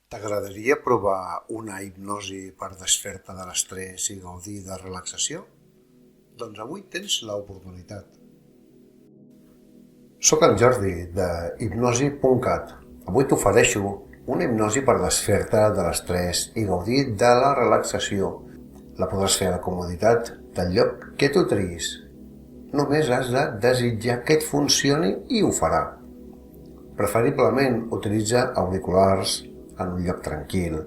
T'agradaria provar una hipnosi per desfer-te de l'estrès i gaudir de relaxació? Doncs avui tens l'oportunitat. Soc en Jordi, de hipnosi.cat. Avui t'ofereixo una hipnosi per desfer-te de l'estrès i gaudir de la relaxació. La podràs fer a la comoditat del lloc que tu triïs. Només has de desitjar que et funcioni i ho farà. Preferiblement utilitza auriculars en un lloc tranquil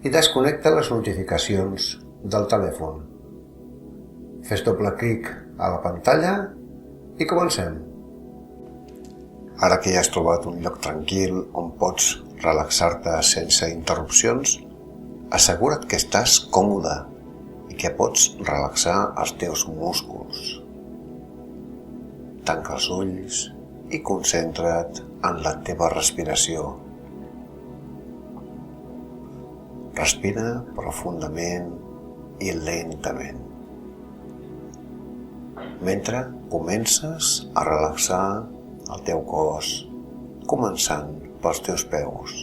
i desconnecta les notificacions del telèfon. Fes doble clic a la pantalla i comencem. Ara que ja has trobat un lloc tranquil on pots relaxar-te sense interrupcions, assegura't que estàs còmode i que pots relaxar els teus músculs. Tanca els ulls i concentra't en la teva respiració. Respira profundament i lentament, mentre comences a relaxar el teu cos, començant pels teus peus.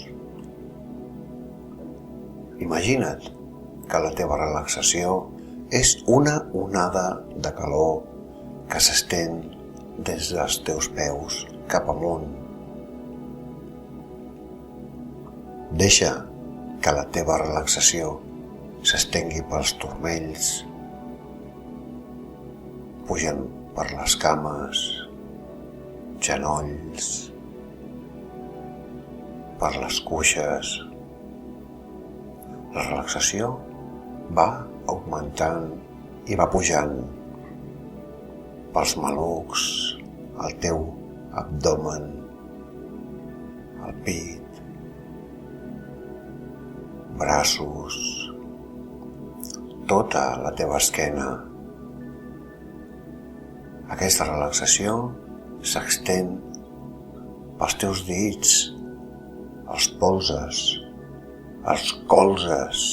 Imagina't que la teva relaxació és una onada de calor que s'estén des dels teus peus cap amunt. Deixa que la teva relaxació s'estengui pels turmells, pujant per les cames, genolls, per les cuixes. La relaxació va augmentant i va pujant pels malucs, el teu abdomen, el pit, braços, tota la teva esquena. Aquesta relaxació s'extén pels teus dits, els polzes, els colzes,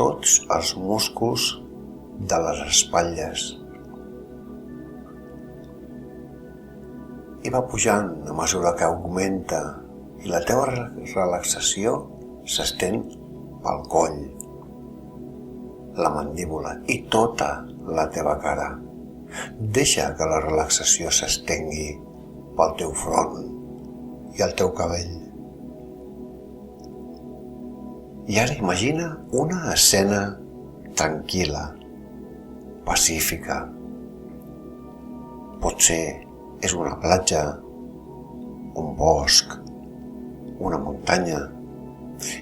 tots els músculs de les espatlles. I va pujant a mesura que augmenta i la teva relaxació s'estén pel coll, la mandíbula i tota la teva cara. Deixa que la relaxació s'estengui pel teu front i el teu cabell. I ara imagina una escena tranquil·la, pacífica. Potser és una platja, un bosc, una muntanya.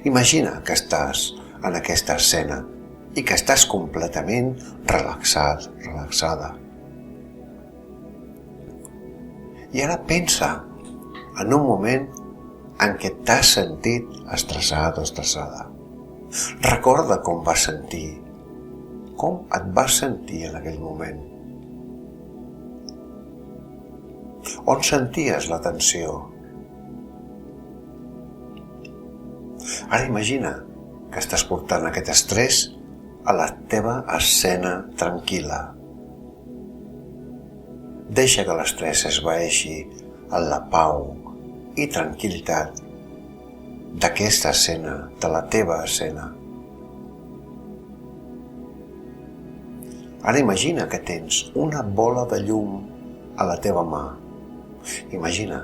Imagina que estàs en aquesta escena i que estàs completament relaxat, relaxada. I ara pensa en un moment en què t'has sentit estressat o estressada. Recorda com vas sentir, com et vas sentir en aquell moment. On senties la tensió? Ara imagina que estàs portant aquest estrès a la teva escena tranquil·la. Deixa que l'estrès esvaeixi en la pau i tranquil·litat d'aquesta escena, de la teva escena. Ara imagina que tens una bola de llum a la teva mà. Imagina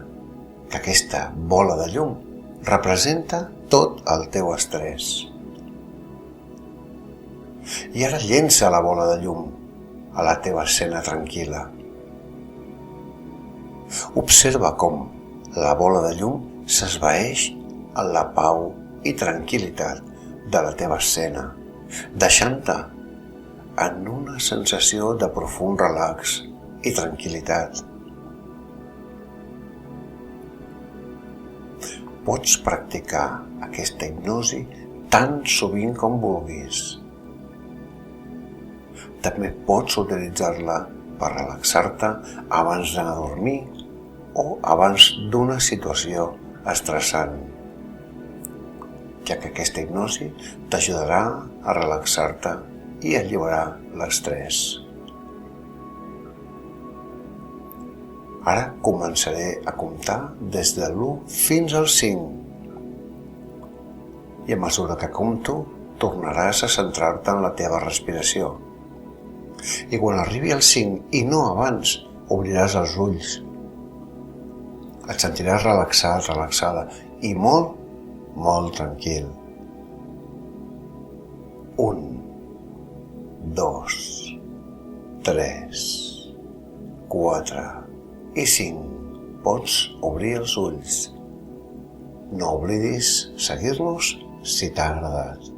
que aquesta bola de llum representa tot el teu estrès. I ara llença la bola de llum a la teva escena tranquil·la. Observa com la bola de llum s'esvaeix en la pau i tranquil·litat de la teva escena, deixant-te en una sensació de profund relax i tranquil·litat. Pots practicar aquesta hipnosi tan sovint com vulguis. També pots utilitzar-la per relaxar-te abans d'anar a dormir o abans d'una situació estressant, ja que aquesta hipnosi t'ajudarà a relaxar-te i alliberar l'estrès. Ara començaré a comptar des de l'1 fins al 5. I a mesura que compto, tornaràs a centrar-te en la teva respiració. I quan arribi al 5, i no abans, obriràs els ulls. Et sentiràs relaxat, relaxada i molt, molt tranquil. 1, 2, 3, 4 i 5. Pots obrir els ulls. No oblidis seguir-los si t'ha agradat.